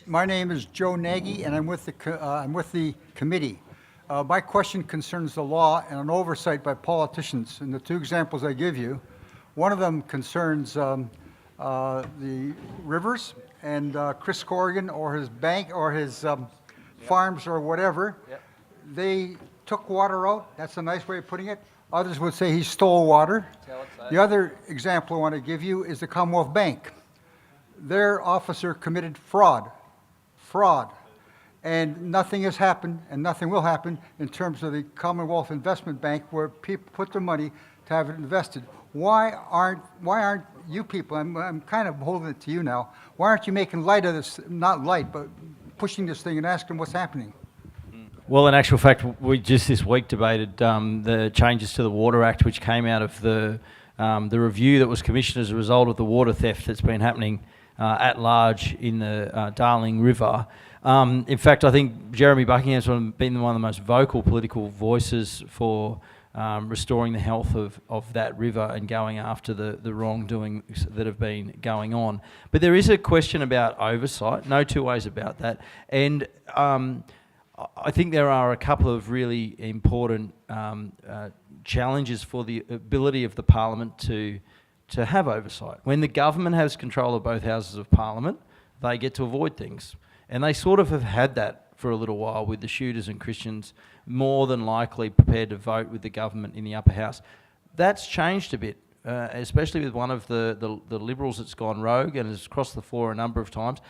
My name is Joe Nagy, and I'm with the committee. My question concerns the law and an oversight by politicians. And the two examples I give you, one of them concerns the rivers, and Chris Corrigan or his bank or his farms or whatever, they took water out. That's a nice way of putting it. Others would say he stole water. The other example I want to give you is the Commonwealth Bank. Their officer committed fraud, and nothing has happened and nothing will happen in terms of the Commonwealth Investment Bank, where people put their money to have it invested. Why aren't you people, I'm kind of holding it to you now, why aren't you making light of this, not light, but pushing this thing and asking what's happening? Well, in actual fact, we just this week debated the changes to the Water Act, which came out of the review that was commissioned as a result of the water theft that's been happening at large in the Darling River. In fact, I think Jeremy Buckingham's been one of the most vocal political voices for restoring the health of that river and going after the wrongdoing that have been going on. But there is a question about oversight, no two ways about that. And I think there are a couple of really important challenges for the ability of the Parliament to have oversight. When the government has control of both houses of Parliament, they get to avoid things. And they sort of have had that for a little while, with the shooters and Christians more than likely prepared to vote with the government in the upper house. That's changed a bit, especially with one of the Liberals that's gone rogue and has crossed the floor a number of times,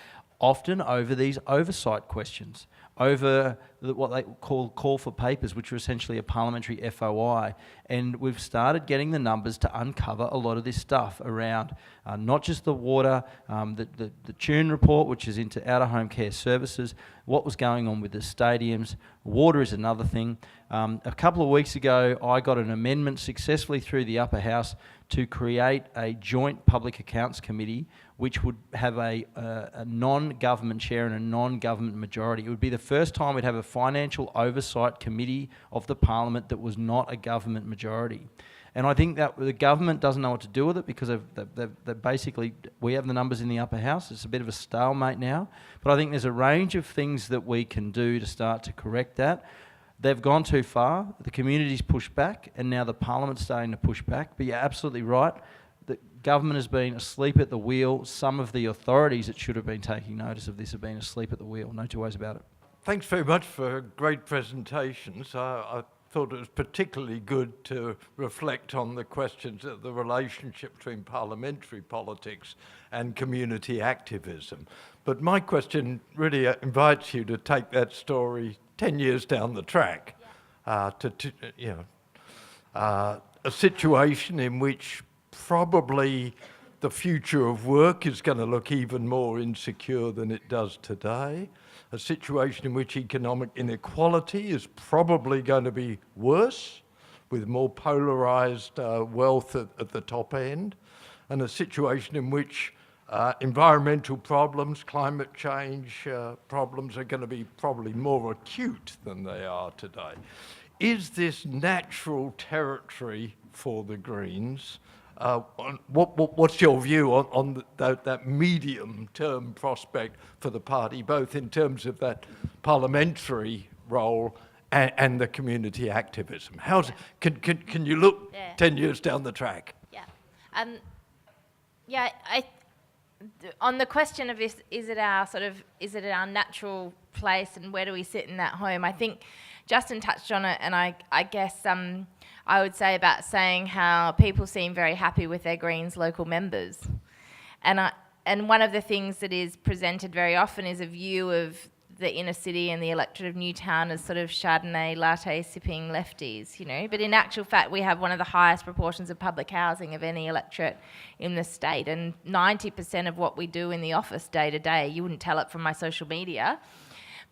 often over these oversight questions, over what they call for papers, which are essentially a parliamentary FOI. And we've started getting the numbers to uncover a lot of this stuff around not just the water, the Tune report, which is into out-of-home care services, what was going on with the stadiums. Water is another thing. A couple of weeks ago, I got an amendment successfully through the upper house to create a joint public accounts committee, which would have a non-government chair and a non-government majority. It would be the first time we'd have a financial oversight committee of the Parliament that was not a government majority. And I think that the government doesn't know what to do with it, because they basically, we have the numbers in the upper house. It's a bit of a stalemate now. But I think there's a range of things that we can do to start to correct that. They've gone too far. The community's pushed back, and now the Parliament's starting to push back. But you're absolutely right. The government has been asleep at the wheel. Some of the authorities that should have been taking notice of this have been asleep at the wheel. No two ways about it. Thanks very much for great presentations. I thought it was particularly good to reflect on the questions of the relationship between parliamentary politics and community activism. But my question really invites you to take that story 10 years down the track, a situation in which probably the future of work is going to look even more insecure than it does today, a situation in which economic inequality is probably going to be worse, with more polarised wealth at the top end, and a situation in which environmental problems, climate change problems are going to be probably more acute than they are today. Is this natural territory for the Greens? What's your view on that medium-term prospect for the party, both in terms of that parliamentary role and the community activism? Can you look 10 years down the track? On the question of is it our natural place and where do we sit in that home, I think Justin touched on it, and I guess I would say about saying how people seem very happy with their Greens local members, and one of the things that is presented very often is a view of the inner city and the electorate of Newtown as sort of Chardonnay latte sipping lefties, But in actual fact, we have one of the highest proportions of public housing of any electorate in the state, and 90% of what we do in the office day to day, you wouldn't tell it from my social media,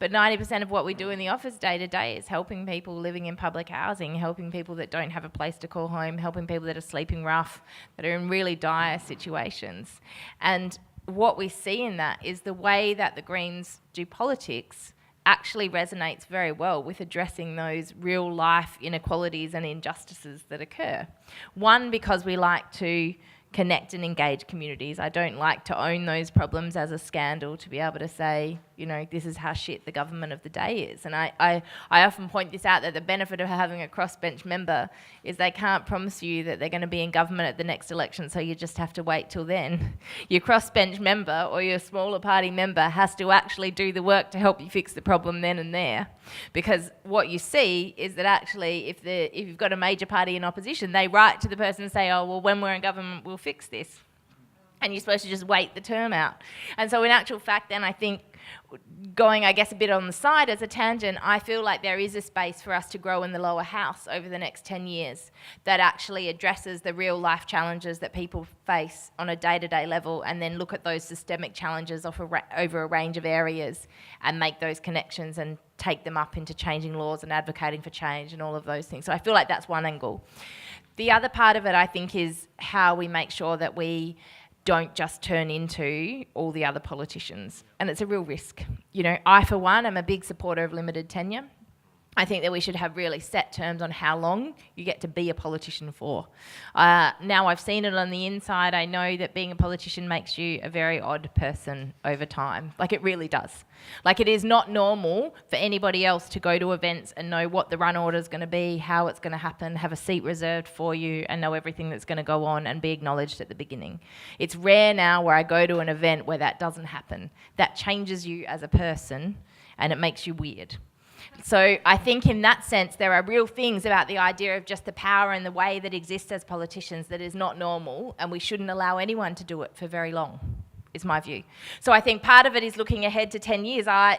but 90% of what we do in the office day to day is helping people living in public housing, helping people that don't have a place to call home, helping people that are sleeping rough, that are in really dire situations. And what we see in that is the way that the Greens do politics actually resonates very well with addressing those real life inequalities and injustices that occur. One, because we like to connect and engage communities. I don't like to own those problems as a scandal, to be able to say, this is how shit the government of the day is. And I often point this out, that the benefit of having a crossbench member is they can't promise you that they're going to be in government at the next election, so you just have to wait till then. Your crossbench member or your smaller party member has to actually do the work to help you fix the problem then and there. Because what you see is that actually if you've got a major party in opposition, they write to the person and say, oh, well, when we're in government, we'll fix this. And you're supposed to just wait the term out. And so in actual fact, then I think, going, I guess, a bit on the side as a tangent, I feel like there is a space for us to grow in the lower house over the next 10 years that actually addresses the real life challenges that people face on a day-to-day level, and then look at those systemic challenges over a range of areas and make those connections and take them up into changing laws and advocating for change and all of those things. So I feel like that's one angle. The other part of it, I think, is how we make sure that we don't just turn into all the other politicians. And it's a real risk. I, for one, am a big supporter of limited tenure. I think that we should have really set terms on how long you get to be a politician for. Now I've seen it on the inside. I know that being a politician makes you a very odd person over time. Like, it really does. Like, it is not normal for anybody else to go to events and know what the run order is going to be, how it's going to happen, have a seat reserved for you, and know everything that's going to go on and be acknowledged at the beginning. It's rare now where I go to an event where that doesn't happen. That changes you as a person, and it makes you weird. So I think in that sense, there are real things about the idea of just the power and the way that exists as politicians that is not normal, and we shouldn't allow anyone to do it for very long, is my view. So I think part of it is looking ahead to 10 years. I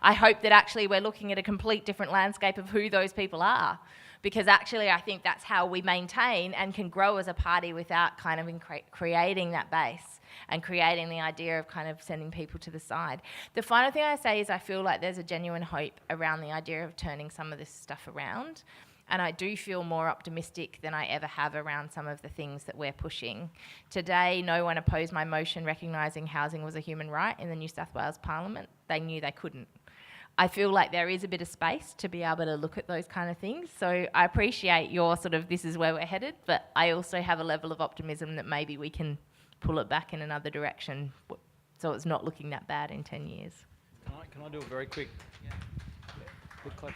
hope that actually we're looking at a complete different landscape of who those people are, because actually I think that's how we maintain and can grow as a party without kind of creating that base and creating the idea of kind of sending people to the side. The final thing I say is I feel like there's a genuine hope around the idea of turning some of this stuff around. And I do feel more optimistic than I ever have around some of the things that we're pushing. Today, no one opposed my motion recognising housing was a human right in the New South Wales Parliament. They knew they couldn't. I feel like there is a bit of space to be able to look at those kind of things. So I appreciate your sort of, this is where we're headed, but I also have a level of optimism that maybe we can pull it back in another direction so it's not looking that bad in 10 years. Can I do a very quick close?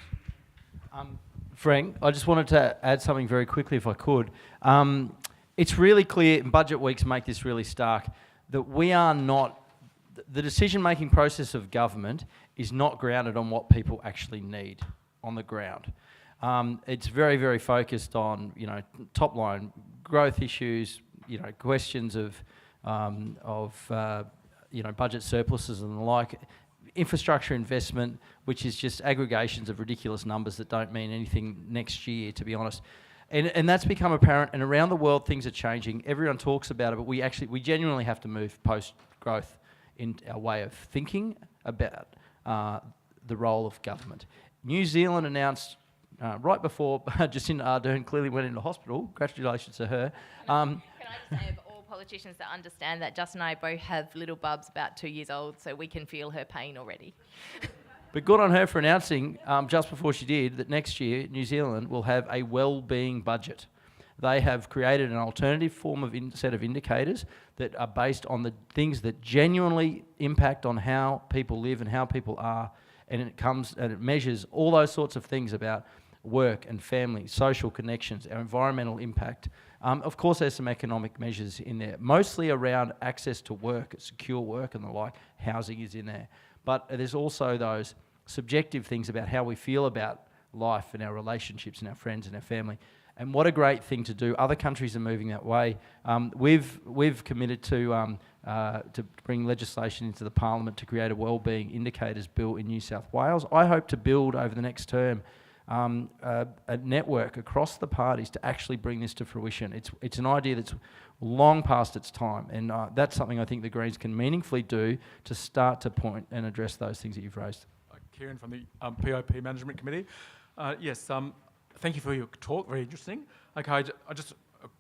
Frank, I just wanted to add something very quickly if I could. It's really clear, and budget weeks make this really stark, that we are not, the decision-making process of government is not grounded on what people actually need on the ground. It's very, very focused on, top-line growth issues, questions of budget surpluses and the like, infrastructure investment, which is just aggregations of ridiculous numbers that don't mean anything next year, to be honest. And that's become apparent, and around the world things are changing. Everyone talks about it, but we genuinely have to move post-growth in our way of thinking about the role of government. New Zealand announced right before Jacinda Ardern clearly went into hospital, congratulations to her. Can I just say, of all politicians that understand that, Justin and I both have little bubs about 2 years old, so we can feel her pain already. But good on her for announcing, just before she did, that next year New Zealand will have a well-being budget. They have created an alternative form of set of indicators that are based on the things that genuinely impact on how people live and how people are, and it measures all those sorts of things about work and family, social connections, our environmental impact. Of course, there's some economic measures in there, mostly around access to work, secure work and the like. Housing is in there. But there's also those subjective things about how we feel about life and our relationships and our friends and our family. And what a great thing to do. Other countries are moving that way. We've committed to bring legislation into the Parliament to create a wellbeing indicators bill in New South Wales. I hope to build over the next term a network across the parties to actually bring this to fruition. It's an idea that's long past its time, and that's something I think the Greens can meaningfully do to start to point and address those things that you've raised. Kieran from the POP Management Committee. Yes, thank you for your talk, very interesting. Okay, I just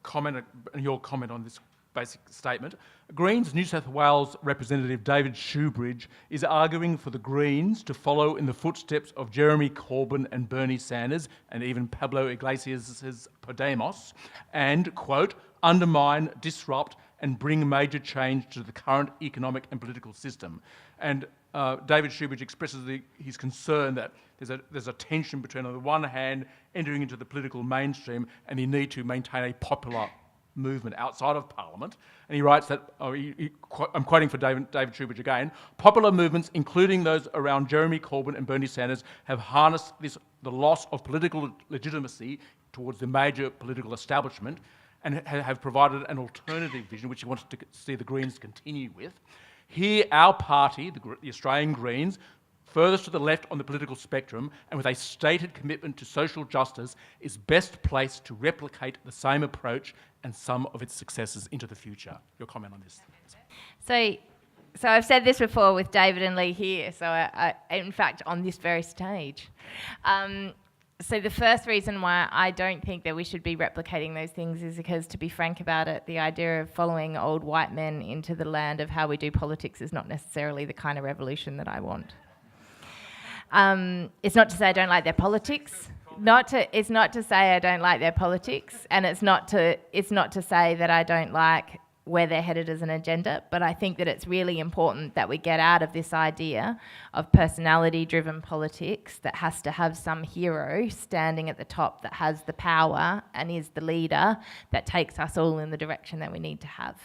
comment on your comment on this basic statement. Greens New South Wales representative David Shoebridge is arguing for the Greens to follow in the footsteps of Jeremy Corbyn and Bernie Sanders and even Pablo Iglesias' Podemos and, quote, undermine, disrupt and bring major change to the current economic and political system. And David Shoebridge expresses his concern that there's a tension between, on the one hand, entering into the political mainstream and the need to maintain a popular movement outside of Parliament. And he writes that, I'm quoting for David Shoebridge again, popular movements, including those around Jeremy Corbyn and Bernie Sanders, have harnessed the loss of political legitimacy towards the major political establishment and have provided an alternative vision, which he wants to see the Greens continue with. Here, our party, the Australian Greens, furthest to the left on the political spectrum and with a stated commitment to social justice, is best placed to replicate the same approach and some of its successes into the future. Your comment on this? So I've said this before with David and Lee here, so I in fact, on this very stage. So the first reason why I don't think that we should be replicating those things is because, to be frank about it, the idea of following old white men into the land of how we do politics is not necessarily the kind of revolution that I want. It's not to say I don't like their politics. It's not to say I don't like their politics, and it's not to say that I don't like where they're headed as an agenda, but I think that it's really important that we get out of this idea of personality-driven politics that has to have some hero standing at the top that has the power and is the leader that takes us all in the direction that we need to have.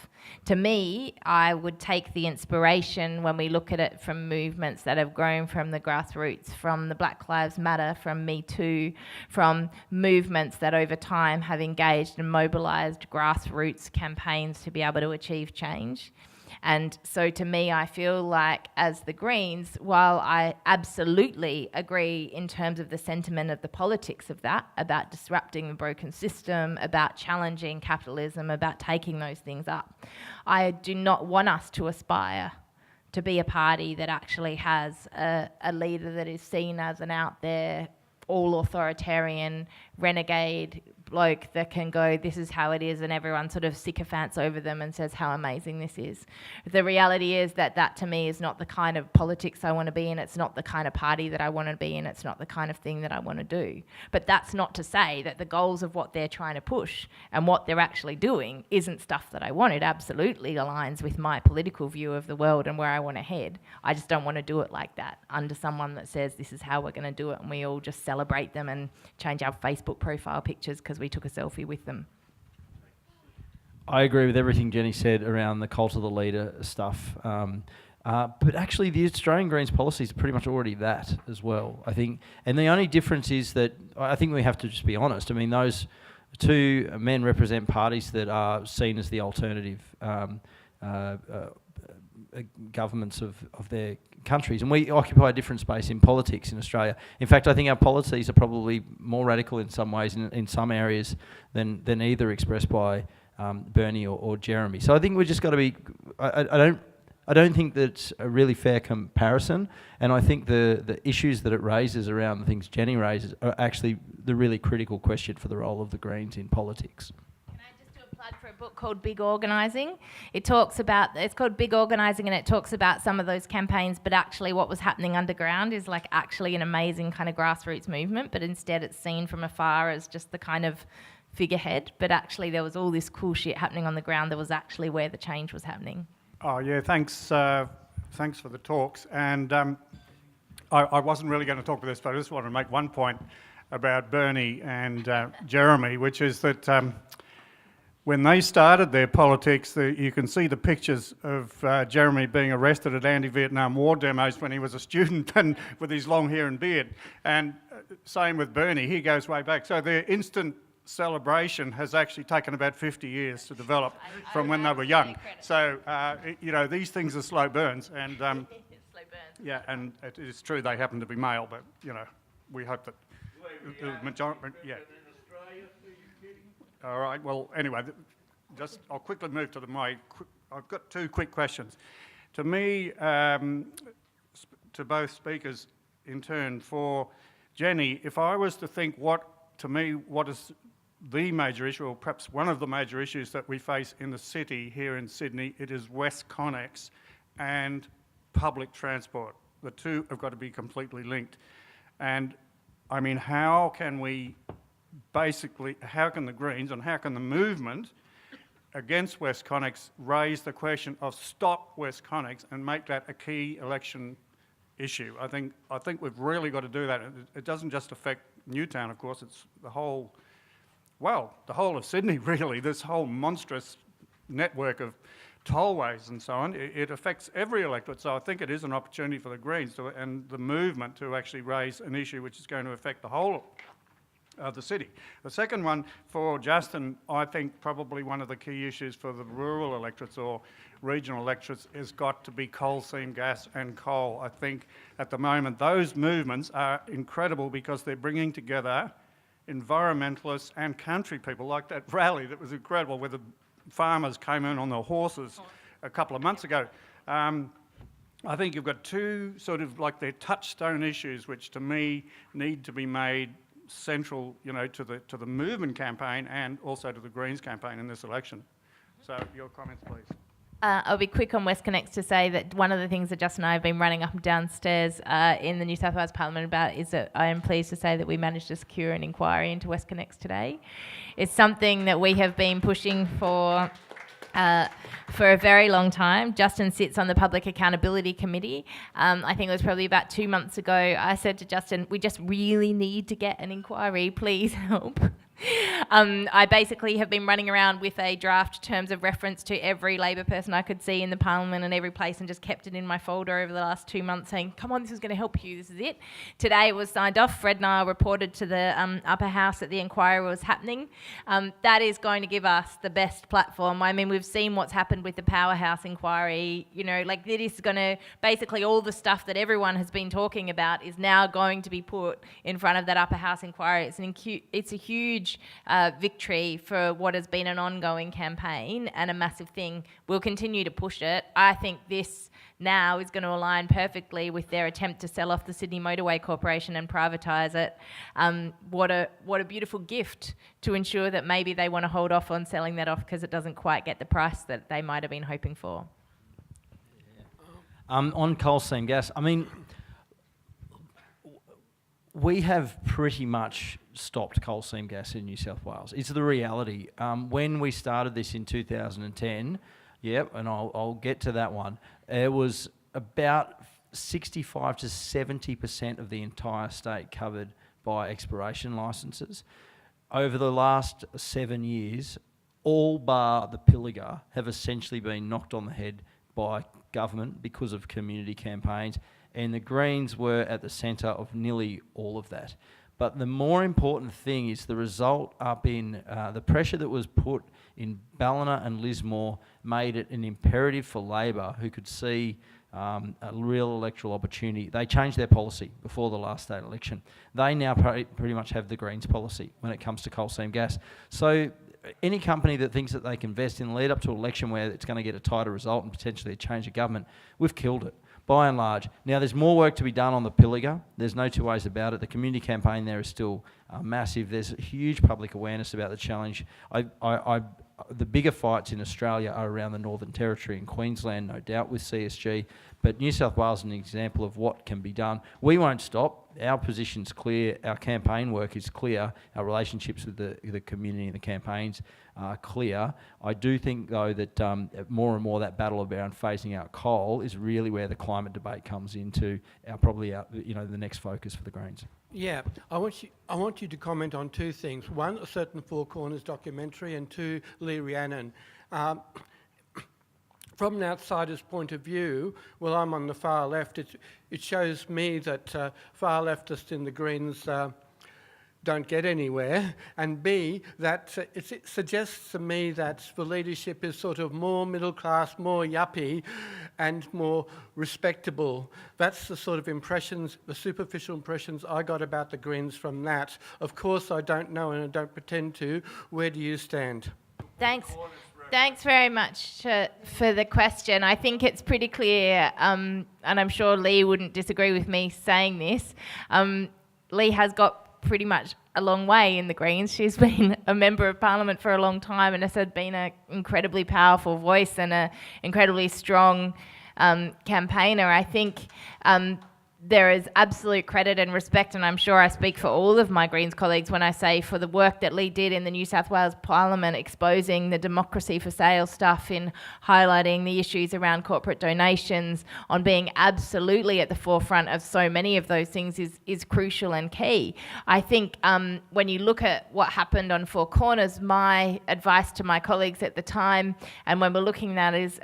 To me, I would take the inspiration when we look at it from movements that have grown from the grassroots, from the Black Lives Matter, from Me Too, from movements that over time have engaged and mobilised grassroots campaigns to be able to achieve change. And so to me, I feel like as the Greens, while I absolutely agree in terms of the sentiment of the politics of that, about disrupting the broken system, about challenging capitalism, about taking those things up, I do not want us to aspire to be a party that actually has a leader that is seen as an out there, all authoritarian, renegade bloke that can go, this is how it is, and everyone sort of sycophants over them and says how amazing this is. The reality is that to me is not the kind of politics I want to be in, it's not the kind of party that I want to be in, it's not the kind of thing that I want to do. But that's not to say that the goals of what they're trying to push and what they're actually doing isn't stuff that I want. It absolutely aligns with my political view of the world and where I want to head. I just don't want to do it like that, under someone that says this is how we're going to do it, and we all just celebrate them and change our Facebook profile pictures because we took a selfie with them. I agree with everything Jenny said around the cult of the leader stuff. But actually, the Australian Greens policies are pretty much already that as well, I think. And the only difference is that I think we have to just be honest. I mean, those two men represent parties that are seen as the alternative governments of their countries, and we occupy a different space in politics in Australia. In fact, I think our policies are probably more radical in some ways, in some areas, than either expressed by Bernie or Jeremy. So I think we've just got to be. I don't think that's a really fair comparison, and I think the issues that it raises around the things Jenny raises are actually the really critical question for the role of the Greens in politics. For a book called Big Organising. It's called Big Organising, and it talks about some of those campaigns, but actually what was happening underground is like actually an amazing kind of grassroots movement, but instead it's seen from afar as just the kind of figurehead, but actually there was all this cool shit happening on the ground that was actually where the change was happening. Oh yeah, thanks for the talks. And I wasn't really going to talk about this, but I just want to make one point about Bernie and Jeremy, which is that when they started their politics, you can see the pictures of Jeremy being arrested at anti-Vietnam War demos when he was a student and with his long hair and beard. And same with Bernie, he goes way back. So their instant celebration has actually taken about 50 years to develop from when they were young. So, these things are slow burns. And Slow burns. yeah, and it is true they happen to be male, but, we hope that the majority, yeah. All right, well, anyway, I'll quickly move to I've got two quick questions. To me, to both speakers in turn, for Jenny, if I was to think what is the major issue, or perhaps one of the major issues that we face in the city here in Sydney, it is WestConnex and public transport. The two have got to be completely linked. And, I mean, how can the Greens and how can the movement against West Connex raise the question of stop West Connex and make that a key election issue. I think we've really got to do that. It doesn't just affect Newtown, of course, it's the whole of Sydney, really, this whole monstrous network of tollways and so on. It affects every electorate, so I think it is an opportunity for the Greens and the movement to actually raise an issue which is going to affect the whole of the city. The second one, for Justin, I think probably one of the key issues for the rural electorates or regional electorates has got to be coal seam gas and coal. I think at the moment those movements are incredible because they're bringing together environmentalists and country people, like that rally that was incredible where the farmers came in on their horses a couple of months ago. I think you've got two sort of like their touchstone issues which to me need to be made central, to the movement campaign and also to the Greens campaign in this election. So your comments, please. I'll be quick on WestConnex to say that one of the things that Justin and I have been running up and downstairs in the New South Wales Parliament about is that I am pleased to say that we managed to secure an inquiry into WestConnex today. It's something that we have been pushing for a very long time. Justin sits on the Public Accountability Committee. I think it was probably about 2 months ago, I said to Justin, we just really need to get an inquiry, please help. I basically have been running around with a draft terms of reference to every Labor person I could see in the Parliament and every place and just kept it in my folder over the last 2 months saying, come on, this is going to help you, this is it. Today it was signed off. Fred and I reported to the upper house that the inquiry was happening. That is going to give us the best platform. I mean, we've seen what's happened with the Powerhouse inquiry. It is going to, basically all the stuff that everyone has been talking about is now going to be put in front of that upper house inquiry. It's a huge victory for what has been an ongoing campaign and a massive thing. We'll continue to push it. I think this now is going to align perfectly with their attempt to sell off the Sydney Motorway Corporation and privatise it. What a beautiful gift to ensure that maybe they want to hold off on selling that off because it doesn't quite get the price that they might have been hoping for. On coal seam gas, I mean, we have pretty much stopped coal seam gas in New South Wales. It's the reality. When we started this in 2010, and I'll get to that one, it was about 65 to 70% of the entire state covered by exploration licences. Over the last 7 years, all bar the Pilliga have essentially been knocked on the head by government because of community campaigns, and the Greens were at the centre of nearly all of that. But the more important thing is the result up in the pressure that was put in Ballina and Lismore made it an imperative for Labor, who could see a real electoral opportunity. They changed their policy before the last state election. They now pretty much have the Greens policy when it comes to coal seam gas. So any company that thinks that they can invest in the lead up to an election where it's going to get a tighter result and potentially a change of government, we've killed it, by and large. Now, there's more work to be done on the Pilliga. There's no two ways about it. The community campaign there is still massive. There's huge public awareness about the challenge. The bigger fights in Australia are around the Northern Territory and Queensland, no doubt, with CSG. But New South Wales is an example of what can be done. We won't stop. Our position's clear. Our campaign work is clear. Our relationships with the community and the campaigns are clear. I do think, though, that more and more that battle around phasing out coal is really where the climate debate comes into the next focus for the Greens. Yeah, I want you to comment on two things. One, a certain Four Corners documentary, and two, Lee Rhiannon. From an outsider's point of view, well, I'm on the far left. It shows me that far leftists in the Greens don't get anywhere, and B, that it suggests to me that the leadership is sort of more middle class, more yuppie, and more respectable. That's the sort of impressions, the superficial impressions I got about the Greens from that. Of course, I don't know and I don't pretend to. Where do you stand? Thanks very much for the question. I think it's pretty clear, and I'm sure Lee wouldn't disagree with me saying this. Lee has got pretty much a long way in the Greens. She's been a member of Parliament for a long time and has been an incredibly powerful voice and an incredibly strong campaigner. I think there is absolute credit and respect, and I'm sure I speak for all of my Greens colleagues when I say for the work that Lee did in the New South Wales Parliament, exposing the democracy for sale stuff, in highlighting the issues around corporate donations, on being absolutely at the forefront of so many of those things is crucial and key. I think when you look at what happened on Four Corners, my advice to my colleagues at the time, and when we're looking at that, is,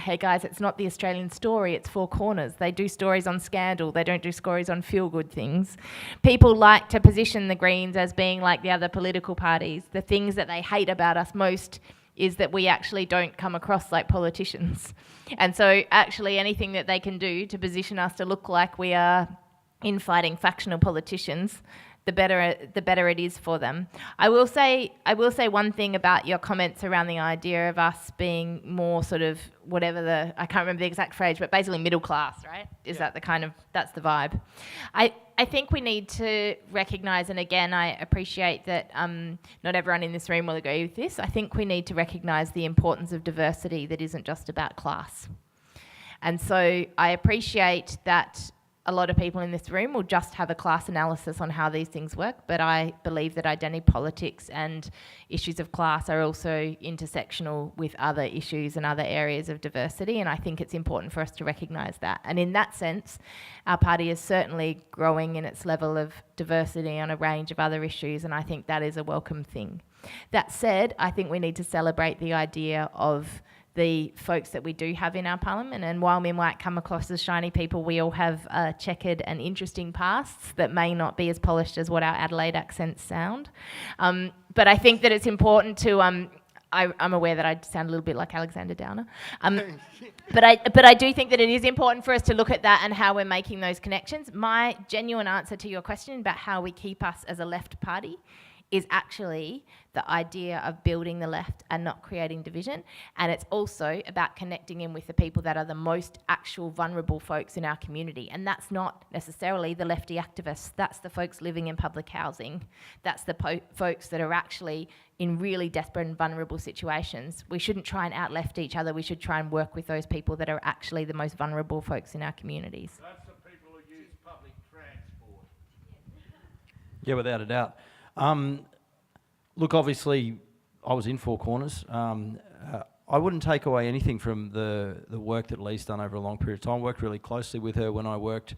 hey guys, it's not the Australian story, it's Four Corners. They do stories on scandal, they don't do stories on feel-good things. People like to position the Greens as being like the other political parties. The things that they hate about us most is that we actually don't come across like politicians. And so actually anything that they can do to position us to look like we are infighting factional politicians, the better it is for them. I will say one thing about your comments around the idea of us being more sort of whatever I can't remember the exact phrase, but basically middle class, right? Is that that's the vibe? I think we need to recognise, and again, I appreciate that not everyone in this room will agree with this. I think we need to recognise the importance of diversity that isn't just about class. And so I appreciate that a lot of people in this room will just have a class analysis on how these things work, but I believe that identity politics and issues of class are also intersectional with other issues and other areas of diversity, and I think it's important for us to recognise that. And in that sense, our party is certainly growing in its level of diversity on a range of other issues, and I think that is a welcome thing. That said, I think we need to celebrate the idea of the folks that we do have in our parliament, and while we might come across as shiny people, we all have checkered and interesting pasts that may not be as polished as what our Adelaide accents sound. But I think that it's important to, I'm aware that I sound a little bit like Alexander Downer, but I do think that it is important for us to look at that and how we're making those connections. My genuine answer to your question about how we keep us as a left party is actually the idea of building the left and not creating division. And it's also about connecting in with the people that are the most actual vulnerable folks in our community. And that's not necessarily the lefty activists. That's the folks living in public housing. That's the folks that are actually in really desperate and vulnerable situations. We shouldn't try and out-left each other. We should try and work with those people that are actually the most vulnerable folks in our communities. That's the people who use public transport. Yeah, without a doubt. Look, obviously, I was in Four Corners. I wouldn't take away anything from the work that Lee's done over a long period of time. I worked really closely with her when I worked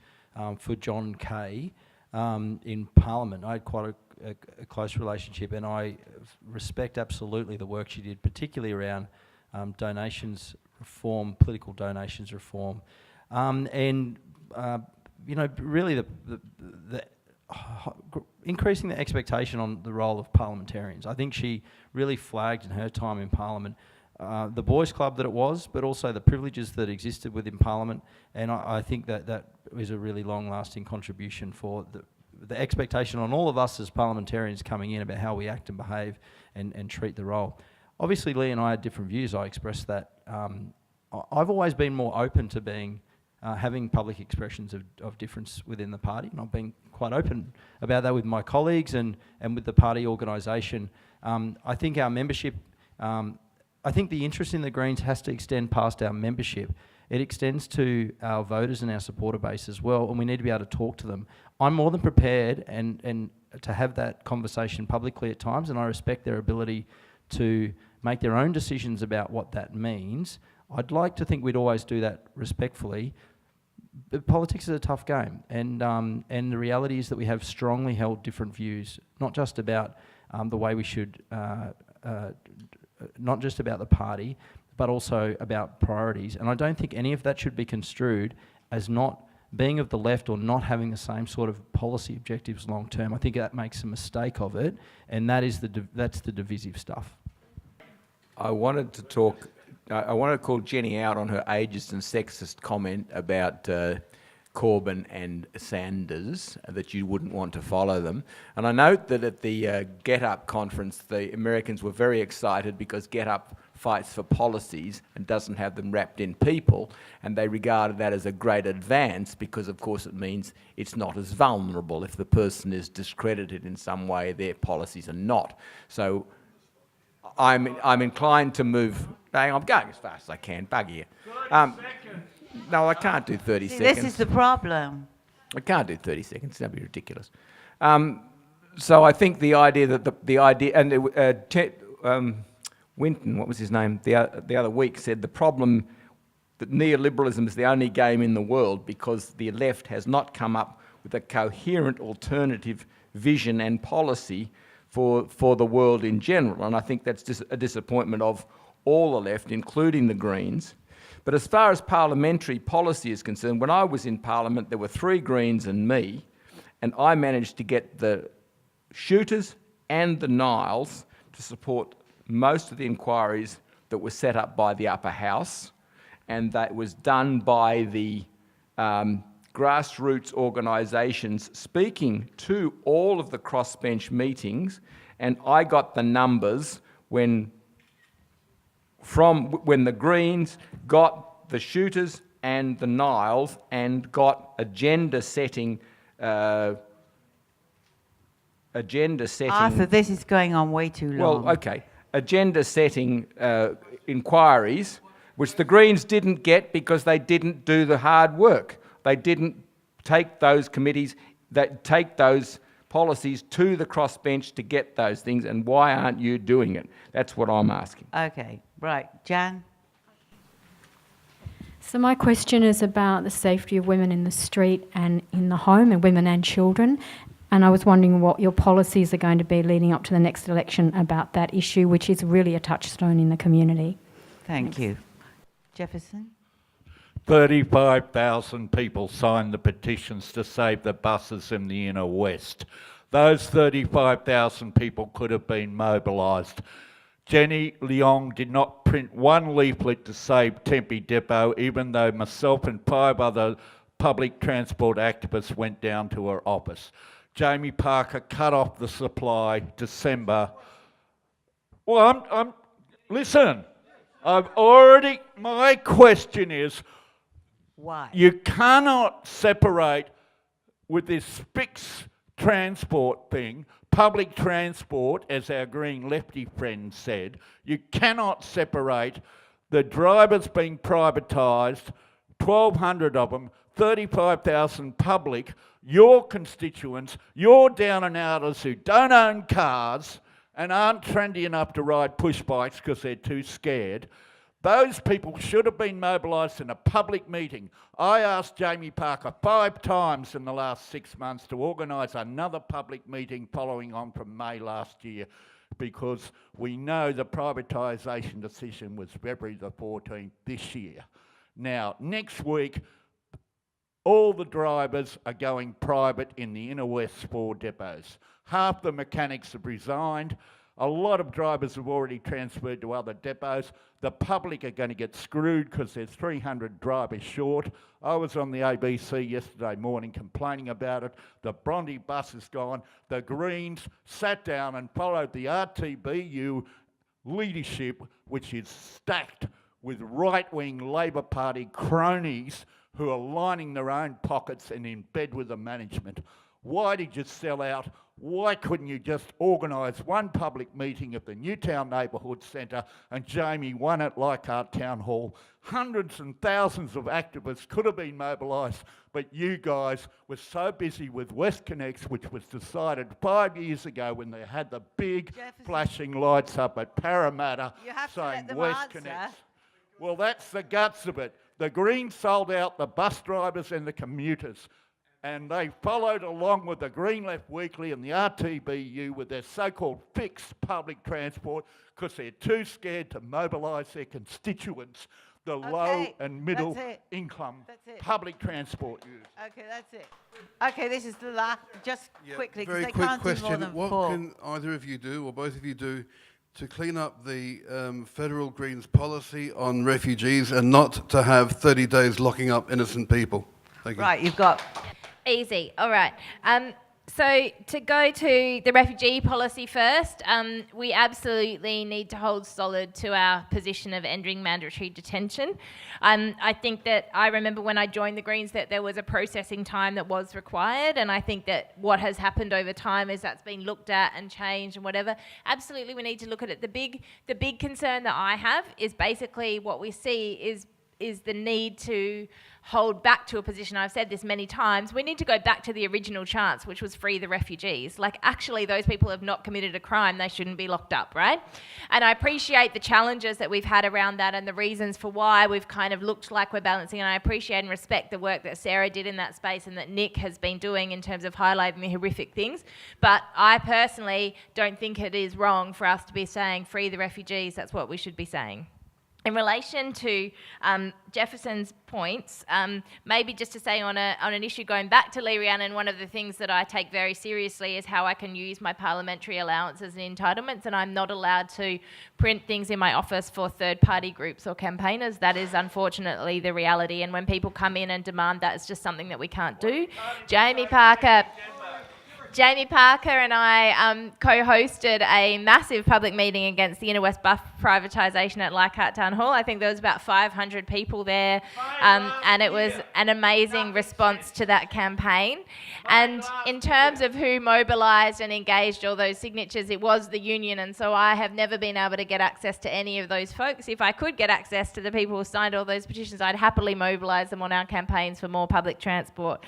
for John Kay in Parliament. I had quite a close relationship, and I respect absolutely the work she did, particularly around donations reform, political donations reform, and you know, really the increasing the expectation on the role of parliamentarians. I think she really flagged in her time in Parliament the boys' club that it was, but also the privileges that existed within Parliament, and I think that is a really long-lasting contribution for the expectation on all of us as parliamentarians coming in about how we act and behave and treat the role. Obviously, Lee and I had different views. I expressed that. I've always been more open to being having public expressions of difference within the party, and I've been quite open about that with my colleagues and with the party organisation. I think our membership, I think the interest in the Greens has to extend past our membership. It extends to our voters and our supporter base as well, and we need to be able to talk to them. I'm more than prepared and to have that conversation publicly at times, and I respect their ability to make their own decisions about what that means. I'd like to think we'd always do that respectfully, but politics is a tough game, and the reality is that we have strongly held different views, not just about the way we should, not just about the party, but also about priorities. And I don't think any of that should be construed as not being of the left or not having the same sort of policy objectives long term. I think that makes a mistake of it, and that's the divisive stuff. I wanted to call Jenny out on her ageist and sexist comment about Corbyn and Sanders, that you wouldn't want to follow them. And I note that at the Get Up conference, the Americans were very excited because Get Up fights for policies and doesn't have them wrapped in people, and they regarded that as a great advance because, of course, it means it's not as vulnerable. If the person is discredited in some way, their policies are not. So I'm inclined to move. I'm going as fast as I can. Bug you. No, I can't do 30 seconds. This is the problem. I can't do 30 seconds. That'd be ridiculous. So I think the idea that the idea, and Winton, what was his name, the other week said the problem that neoliberalism is the only game in the world because the left has not come up with a coherent alternative vision and policy for the world in general. And I think that's just a disappointment of all the left, including the Greens. But as far as parliamentary policy is concerned, when I was in Parliament, there were 3 Greens and me, and I managed to get the shooters and the Niles to support most of the inquiries that were set up by the upper house, and that was done by the grassroots organisations speaking to all of the crossbench meetings, and I got the numbers when the Greens got the shooters and the Niles and got agenda setting. Arthur, this is going on way too long. Well, okay. Agenda setting inquiries, which the Greens didn't get because they didn't do the hard work. They didn't take those committees, take those policies to the crossbench to get those things, and why aren't you doing it? That's what I'm asking. Okay, right. Jan? So my question is about the safety of women in the street and in the home, and women and children. And I was wondering what your policies are going to be leading up to the next election about that issue, which is really a touchstone in the community. Thank you. Jefferson? 35,000 people signed the petitions to save the buses in the inner west. Those 35,000 people could have been mobilised. Jenny Leong did not print one leaflet to save Tempe Depot, even though myself and 5 other public transport activists went down to her office. Jamie Parker cut off the supply December. Well, listen, my question is, why? You cannot separate with this fixed transport thing, public transport, as our green lefty friend said, you cannot separate the drivers being privatised, 1,200 of them, 35,000 public, your constituents, your down and outers who don't own cars and aren't trendy enough to ride push bikes because they're too scared. Those people should have been mobilised in a public meeting. I asked Jamie Parker 5 times in the last 6 months to organise another public meeting following on from May last year, because we know the privatisation decision was February the 14th this year. Now, next week, all the drivers are going private in the inner west 4 depots. Half the mechanics have resigned. A lot of drivers have already transferred to other depots. The public are going to get screwed because there's 300 drivers short. I was on the ABC yesterday morning complaining about it. The Bronte bus is gone. The Greens sat down and followed the RTBU leadership, which is stacked with right-wing Labor Party cronies who are lining their own pockets and in bed with the management. Why did you sell out? Why couldn't you just organise one public meeting at the Newtown Neighbourhood Centre and Jamie won at Leichhardt Town Hall? Hundreds and thousands of activists could have been mobilised, but you guys were so busy with WestConnex, which was decided 5 years ago when they had the big flashing lights up at Parramatta saying WestConnex. Well, that's the guts of it. The Greens sold out the bus drivers and the commuters, and they followed along with the Green Left Weekly and the RTBU with their so-called fixed public transport because they're too scared to mobilise their constituents, the low and middle income public transport users. Okay, that's it. Okay, this is the last, just quickly, because Very they quick can't do more question. than What 4. can either of you do, or both of you do, to clean up the federal Greens policy on refugees and not to have 30 days locking up innocent people? Thank you. Right, you've got... Easy. All right. So to go to the refugee policy first, we absolutely need to hold solid to our position of ending mandatory detention. I think that I remember when I joined the Greens that there was a processing time that was required, and I think that what has happened over time is that's been looked at and changed and whatever. Absolutely, we need to look at it. The big concern that I have is basically what we see is is the need to hold back to a position. I've said this many times. We need to go back to the original chance, which was free the refugees. Like, actually, those people have not committed a crime. They shouldn't be locked up, right? And I appreciate the challenges that we've had around that and the reasons for why we've kind of looked like we're balancing. And I appreciate and respect the work that Sarah did in that space and that Nick has been doing in terms of highlighting the horrific things. But I personally don't think it is wrong for us to be saying free the refugees. That's what we should be saying. In relation to Jefferson's points, maybe just to say on an issue going back to Lee Rhiannon, one of the things that I take very seriously is how I can use my parliamentary allowances and entitlements, and I'm not allowed to print things in my office for third-party groups or campaigners. That is unfortunately the reality, and when people come in and demand that, it's just something that we can't do. Jamie Parker and I co-hosted a massive public meeting against the Inner West Bus privatisation at Leichhardt Town Hall. I think there was about 500 people there, and it was an amazing response to that campaign. And in terms of who mobilised and engaged all those signatures, it was the union, and so I have never been able to get access to any of those folks. If I could get access to the people who signed all those petitions, I'd happily mobilise them on our campaigns for more public transport.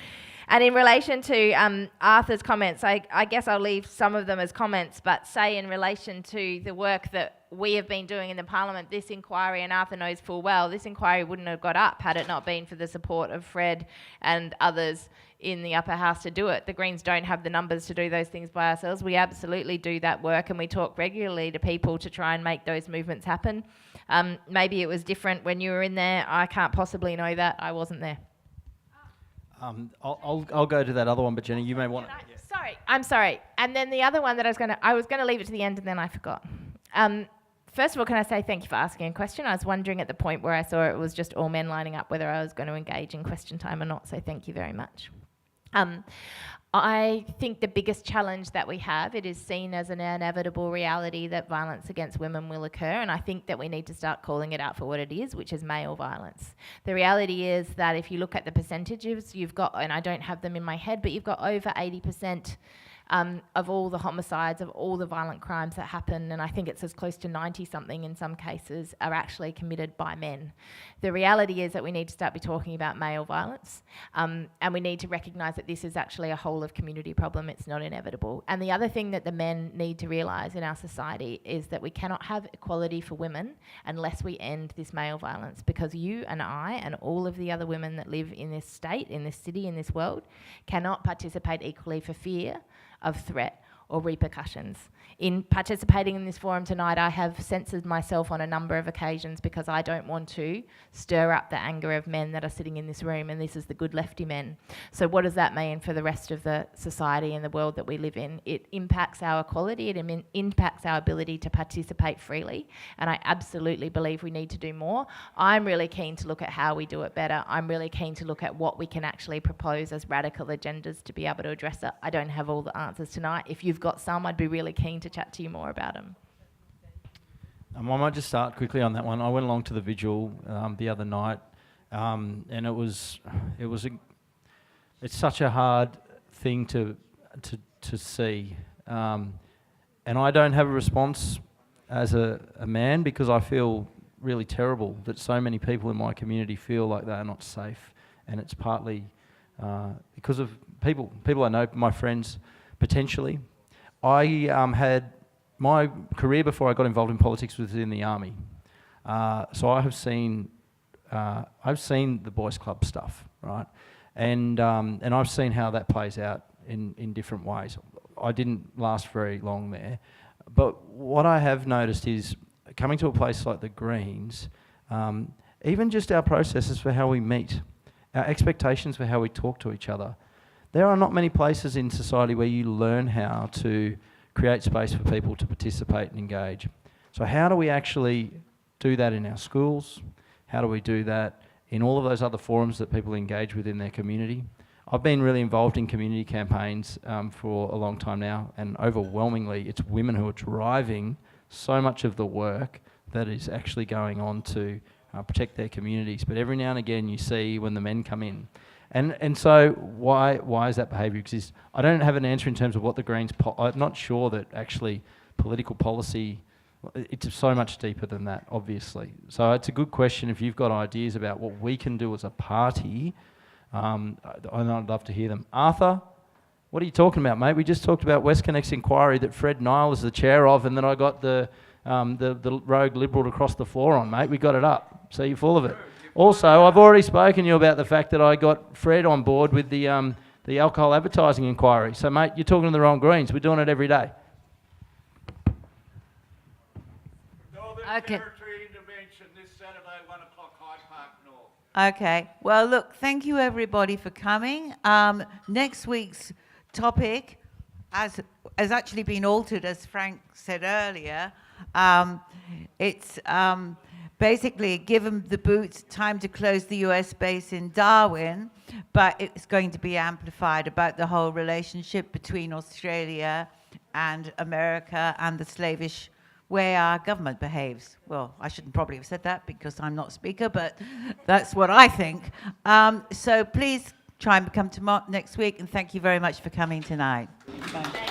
And in relation to Arthur's comments, I guess I'll leave some of them as comments, but say in relation to the work that we have been doing in the Parliament, this inquiry, and Arthur knows full well, this inquiry wouldn't have got up had it not been for the support of Fred and others in the upper house to do it. The Greens don't have the numbers to do those things by ourselves. We absolutely do that work, and we talk regularly to people to try and make those movements happen. Maybe it was different when you were in there. I can't possibly know that. I wasn't there. I'll go to that other one, but Jenny, you may want to. I'm sorry. And then the other one that I was gonna leave it to the end, and then I forgot. First of all, can I say thank you for asking a question? I was wondering at the point where I saw it was just all men lining up whether I was going to engage in question time or not. So thank you very much. I think the biggest challenge that we have, it is seen as an inevitable reality that violence against women will occur, and I think that we need to start calling it out for what it is, which is male violence. The reality is that if you look at the percentages, you've got, and I don't have them in my head, but you've got over 80% of all the homicides, of all the violent crimes that happen, and I think it's as close to 90-something in some cases, are actually committed by men. The reality is that we need to start be talking about male violence, and we need to recognise that this is actually a whole of community problem. It's not inevitable. And the other thing that the men need to realise in our society is that we cannot have equality for women unless we end this male violence, because you and I and all of the other women that live in this state, in this city, in this world, cannot participate equally for fear of threat or repercussions. In participating in this forum tonight, I have censored myself on a number of occasions because I don't want to stir up the anger of men that are sitting in this room, and this is the good lefty men. So what does that mean for the rest of the society and the world that we live in? It impacts our equality, it impacts our ability to participate freely, and I absolutely believe we need to do more. I'm really keen to look at how we do it better. I'm really keen to look at what we can actually propose as radical agendas to be able to address it. I don't have all the answers tonight. If you've got some, I'd be really keen to chat to you more about them. I might just start quickly on that one. I went along to the vigil the other night, and it's such a hard thing to see, and I don't have a response as a man because I feel really terrible that so many people in my community feel like they are not safe, and it's partly because of people I know, my friends, potentially. I had my career before I got involved in politics was in the army, so I've seen the boys' club stuff, right, and I've seen how that plays out in different ways. I didn't last very long there, but what I have noticed is coming to a place like the Greens, even just our processes for how we meet, our expectations for how we talk to each other. There are not many places in society where you learn how to create space for people to participate and engage. So how do we actually do that in our schools? How do we do that in all of those other forums that people engage with in their community? I've been really involved in community campaigns for a long time now, and overwhelmingly it's women who are driving so much of the work that is actually going on to protect their communities. But every now and again you see when the men come in. And so why is that behaviour exist? I don't have an answer in terms of what the Greens... I'm not sure that actually political policy It's so much deeper than that, obviously. So it's a good question. If you've got ideas about what we can do as a party, I'd love to hear them. Arthur, what are you talking about, mate? We just talked about WestConnect's inquiry that Fred Nile is the chair of, and then I got the rogue Liberal to cross the floor on, mate. We got it up, so you're full of it. Also, I've already spoken to you about the fact that I got Fred on board with the alcohol advertising inquiry. So, mate, you're talking to the wrong Greens. We're doing it every day. Okay. Territory intervention this Saturday, 1 o'clock, Hyde Park North. Okay. Well, look, thank you everybody for coming. Next week's topic has actually been altered, as Frank said earlier. It's basically given the Boots time to close the US base in Darwin, but it's going to be amplified about the whole relationship between Australia and America and the slavish way our government behaves. Well, I shouldn't probably have said that because I'm not speaker, but that's what I think. So please try and come to next week, and thank you very much for coming tonight. Bye.